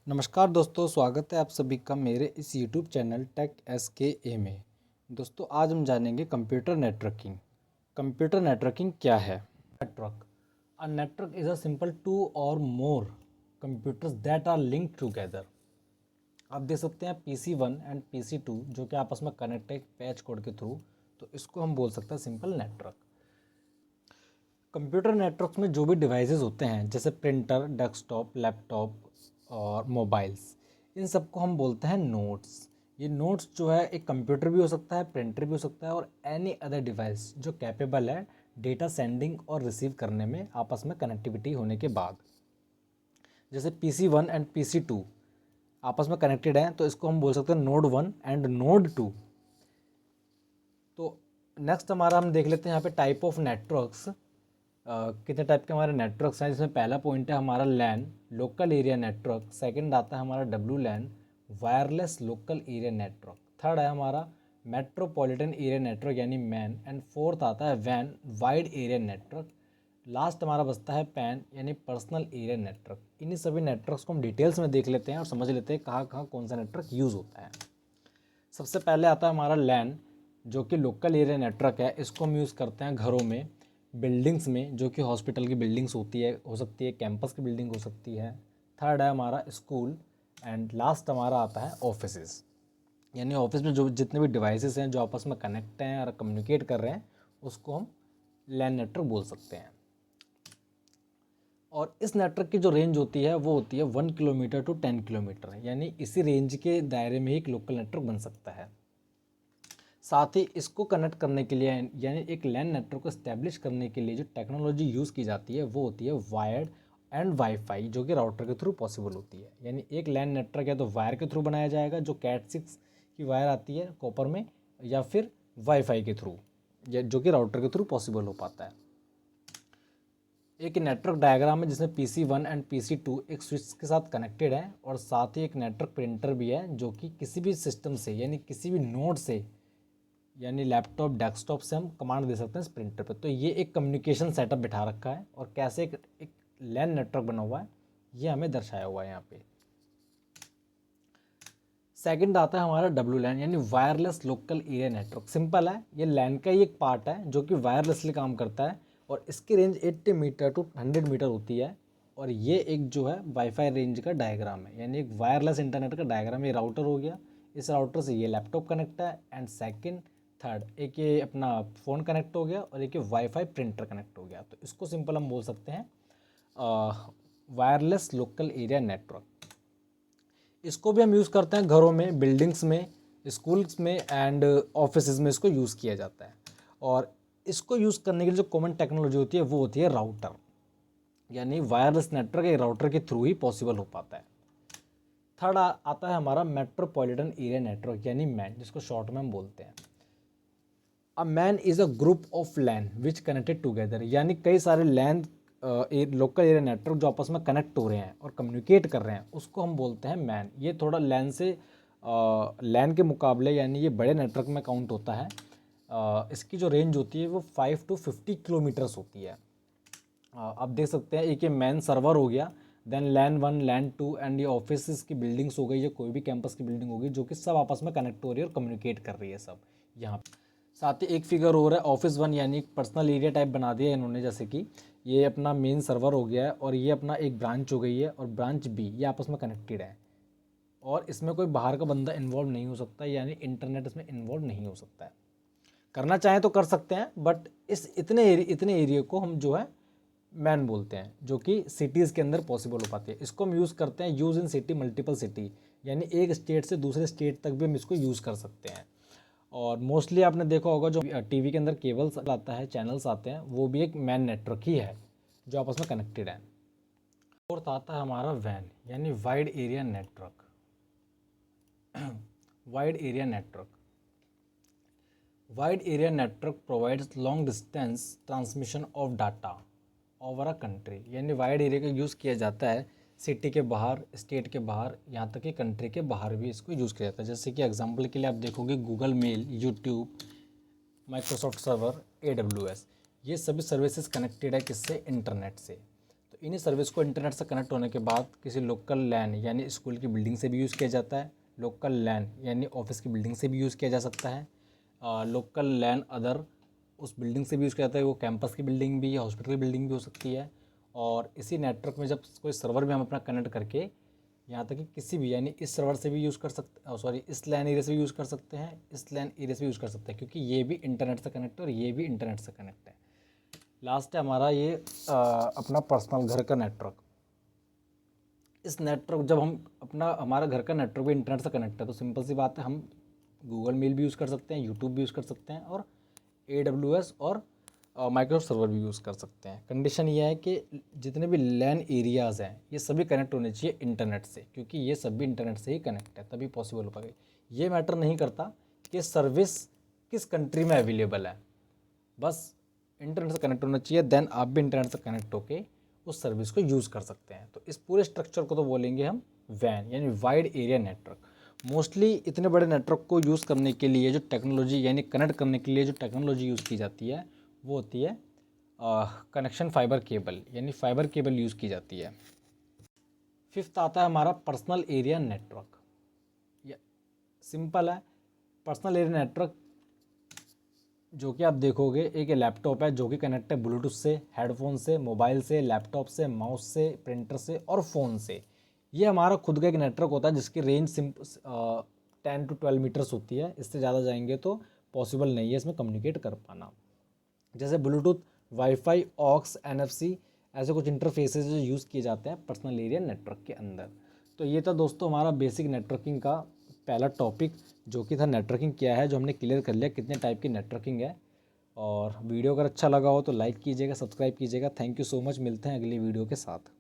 नमस्कार दोस्तों, स्वागत है आप सभी का मेरे इस YouTube चैनल टेक SKA में। दोस्तों आज हम जानेंगे कंप्यूटर नेटवर्किंग। कंप्यूटर नेटवर्किंग क्या है? Network a network is a simple two और more computers that are linked together. आप देख सकते हैं PC1 एंड PC2 जो कि आपस में कनेक्ट है एक पैच कोड के थ्रू, तो इसको हम बोल सकते हैं सिंपल नेटवर्क। कंप्यूटर नेटवर्क में जो भी डिवाइसेस होते हैं जैसे प्रिंटर, डेस्कटॉप, लैपटॉप और मोबाइल्स, इन सबको हम बोलते हैं नोड्स। ये नोड्स जो है एक कंप्यूटर भी हो सकता है, प्रिंटर भी हो सकता है और एनी अदर डिवाइस जो कैपेबल है डेटा सेंडिंग और रिसीव करने में आपस में कनेक्टिविटी होने के बाद। जैसे PC1 एंड PC2 आपस में कनेक्टेड हैं तो इसको हम बोल सकते हैं नोड 1 एंड नोड 2। तो नेक्स्ट हमारा हम देख लेते हैं यहाँ पे टाइप ऑफ नेटवर्क्स। कितने टाइप के हमारे नेटवर्क्स हैं, जिसमें पहला पॉइंट है हमारा LAN, local area network. Second आता है हमारा WLAN, wireless local area network. Third है हमारा मेट्रोपॉलिटन एरिया नेटवर्क यानी मैन। एंड फोर्थ आता है वैन, वाइड एरिया नेटवर्क। लास्ट हमारा बचता है पैन यानी पर्सनल एरिया नेटवर्क। इन्हीं सभी नेटवर्क्स को हम डिटेल्स में देख लेते हैं और समझ लेते हैं कहाँ कहाँ कौन सा नेटवर्क यूज़ होता है। सबसे पहले आता है हमारा लैन जो कि लोकल एरिया नेटवर्क है। इसको हम यूज़ करते हैं घरों में, बिल्डिंग्स में जो कि हॉस्पिटल की बिल्डिंग्स होती है, हो सकती है कैंपस की बिल्डिंग हो सकती है। थर्ड है हमारा स्कूल एंड लास्ट हमारा आता है ऑफिसेस, यानी ऑफिस में जो जितने भी डिवाइसेस हैं जो आपस में कनेक्ट हैं और कम्युनिकेट कर रहे हैं उसको हम लैन नेटवर्क बोल सकते हैं। और इस नेटवर्क की जो रेंज होती है वो होती है 1 किलोमीटर टू 10 किलोमीटर, यानी इसी रेंज के दायरे में ही एक लोकल नेटवर्क बन सकता है। साथ ही इसको कनेक्ट करने के लिए यानी एक लैन नेटवर्क को इस्टेब्लिश करने के लिए जो टेक्नोलॉजी यूज़ की जाती है वो होती है वायर्ड एंड वाईफाई, जो कि राउटर के थ्रू पॉसिबल होती है। यानी एक लैन नेटवर्क है तो वायर के थ्रू बनाया जाएगा, जो Cat6 की वायर आती है कॉपर में, या फिर वाईफाई के थ्रू जो कि राउटर के थ्रू पॉसिबल हो पाता है। एक नेटवर्क डायग्राम है जिसमें PC1 एंड PC2 एक स्विच के साथ कनेक्टेड है और साथ ही एक नेटवर्क प्रिंटर भी है जो कि किसी भी सिस्टम से यानी किसी भी नोड से यानी लैपटॉप, डेस्कटॉप से हम कमांड दे सकते हैं इस प्रिंटर पे। तो ये एक कम्युनिकेशन सेटअप बिठा रखा है और कैसे एक लैन नेटवर्क बना हुआ है ये हमें दर्शाया हुआ है यहाँ पे। सेकंड आता है हमारा WLAN यानी wireless local area network. Simple है, ये लैन का ही एक पार्ट है जो कि वायरलेसली काम करता है और इसकी रेंज 80 मीटर टू 100 मीटर होती है। और ये एक जो है वाईफाई रेंज का डायग्राम है, यानी एक वायरलेस इंटरनेट का डायग्राम। ये राउटर हो गया, इस राउटर से ये लैपटॉप कनेक्ट है एंड सेकंड थर्ड एक ये अपना फ़ोन कनेक्ट हो गया और एक ये वाईफाई प्रिंटर कनेक्ट हो गया। तो इसको सिंपल हम बोल सकते हैं वायरलेस लोकल एरिया नेटवर्क। इसको भी हम यूज़ करते हैं घरों में, बिल्डिंग्स में, स्कूल्स में एंड ऑफिस में इसको यूज़ किया जाता है। और इसको यूज़ करने के लिए जो कॉमन टेक्नोलॉजी होती है वो होती है राउटर, यानी वायरलेस नेटवर्क एक राउटर के थ्रू ही पॉसिबल हो पाता है। थर्ड आता है हमारा मेट्रोपॉलिटन एरिया नेटवर्क यानी मैन, जिसको शॉर्ट में हम बोलते हैं। A MAN is a group of LAN which connected together, यानी कई सारे लैन लोकल एरिया नेटवर्क जो आपस में कनेक्ट हो रहे हैं और कम्युनिकेट कर रहे हैं उसको हम बोलते हैं मैन। ये थोड़ा लैन से लैन के मुकाबले यानी ये बड़े नेटवर्क में काउंट होता है। इसकी जो रेंज होती है वो 5 to 50 किलोमीटर्स होती है। आप देख सकते हैं एक ये मैन सर्वर हो गया, देन लैन 1, लैन 2 एंड ये ऑफिस की बिल्डिंग्स हो गई या कोई भी कैंपस की बिल्डिंग होगी जो कि सब आपस में कनेक्ट हो रही है और कम्युनिकेट कर रही है सब यहाँ पे। साथ ही एक फिगर हो रहा है ऑफिस 1, यानी पर्सनल एरिया टाइप बना दिया है इन्होंने, जैसे कि ये अपना मेन सर्वर हो गया है और ये अपना एक ब्रांच हो गई है और ब्रांच B ये आपस में कनेक्टेड है और इसमें कोई बाहर का बंदा इन्वॉल्व नहीं हो सकता, यानी इंटरनेट इसमें इन्वॉल्व नहीं हो सकता है। करना चाहें तो कर सकते हैं बट इस इतने एरिया को हम जो है मैन बोलते हैं, जो कि सिटीज़ के अंदर पॉसिबल हो पाती है। इसको हम यूज़ करते हैं use in city multiple city, यानी एक स्टेट से दूसरे स्टेट तक भी हम इसको यूज़ कर सकते हैं। और मोस्टली आपने देखा होगा जो टीवी के अंदर केबल्स आता है, चैनल्स आते हैं, वो भी एक मैन नेटवर्क ही है जो आपस में कनेक्टेड है। फोर्थ आता है हमारा वैन यानी wide area network. Wide area network wide area network provides long distance transmission of data over a country, यानी वाइड एरिया का यूज़ किया जाता है सिटी के बाहर, स्टेट के बाहर, यहाँ तक कि कंट्री के बाहर भी इसको यूज़ किया जाता है। जैसे कि एग्जांपल के लिए आप देखोगे Google mail, YouTube, Microsoft server, AWS, ये सभी सर्विसेज कनेक्टेड है किससे? इंटरनेट से। तो इन्हीं सर्विस को इंटरनेट से कनेक्ट होने के बाद किसी लोकल लैन यानी स्कूल की बिल्डिंग से भी यूज़ किया जाता है, लोकल लैन यानी ऑफिस की बिल्डिंग से भी यूज़ किया जा सकता है, लोकल लैन अदर उस बिल्डिंग से भी यूज़ किया जाता है, वो कैंपस की बिल्डिंग भी या हॉस्पिटल की बिल्डिंग भी हो सकती है। और इसी नेटवर्क में जब कोई सर्वर भी हम अपना कनेक्ट करके यहाँ तक कि किसी भी यानी इस सर्वर से भी यूज़ कर सकते, सॉरी इस लैन एरिया से भी यूज़ कर सकते हैं, इस लैन एरिया से भी यूज़ कर सकते हैं, क्योंकि ये भी इंटरनेट से कनेक्ट है और ये भी इंटरनेट से कनेक्ट है। लास्ट है हमारा ये अपना पर्सनल घर का नेटवर्क। इस नेटवर्क जब हम हमारा घर का नेटवर्क भी इंटरनेट से कनेक्ट है तो सिंपल सी बात है, हम गूगल मेल भी यूज़ कर सकते हैं, यूट्यूब भी यूज़ कर सकते हैं और AWS और माइक्रोसॉफ्ट सर्वर भी यूज़ कर सकते हैं। कंडीशन ये है कि जितने भी लैन एरियाज़ हैं ये सभी कनेक्ट होने चाहिए इंटरनेट से, क्योंकि ये सभी इंटरनेट से ही कनेक्ट है, तभी पॉसिबल हो पाएगा। ये मैटर नहीं करता कि सर्विस किस कंट्री में अवेलेबल है, बस इंटरनेट से कनेक्ट होना चाहिए, देन आप भी इंटरनेट से कनेक्ट होके उस सर्विस को यूज़ कर सकते हैं। तो इस पूरे स्ट्रक्चर को तो बोलेंगे हम वैन यानी वाइड एरिया नेटवर्क। मोस्टली इतने बड़े नेटवर्क को यूज़ करने के लिए जो टेक्नोलॉजी यानी कनेक्ट करने के लिए जो टेक्नोलॉजी यूज़ की जाती है वो होती है कनेक्शन फाइबर केबल यानी फाइबर केबल यूज़ की जाती है। फिफ्थ आता है हमारा पर्सनल एरिया नेटवर्क। ये सिंपल है, पर्सनल एरिया नेटवर्क जो कि आप देखोगे एक लैपटॉप है जो कि कनेक्ट है ब्लूटूथ से, हेडफोन से, मोबाइल से, लैपटॉप से, माउस से, प्रिंटर से और फ़ोन से। ये हमारा खुद का एक नेटवर्क होता है जिसकी रेंज 10 to 12 मीटर्स होती है, इससे ज़्यादा जाएंगे तो पॉसिबल नहीं है इसमें कम्युनिकेट कर पाना। जैसे ब्लूटूथ, वाईफाई, ऑक्स, NFC ऐसे कुछ इंटरफेसेस जो यूज़ किए जाते हैं पर्सनल एरिया नेटवर्क के अंदर। तो ये था दोस्तों हमारा बेसिक नेटवर्किंग का पहला टॉपिक जो कि था नेटवर्किंग क्या है, जो हमने क्लियर कर लिया कितने टाइप की नेटवर्किंग है। और वीडियो अगर अच्छा लगा हो तो लाइक कीजिएगा, सब्सक्राइब कीजिएगा। थैंक यू सो मच, मिलते हैं अगली वीडियो के साथ।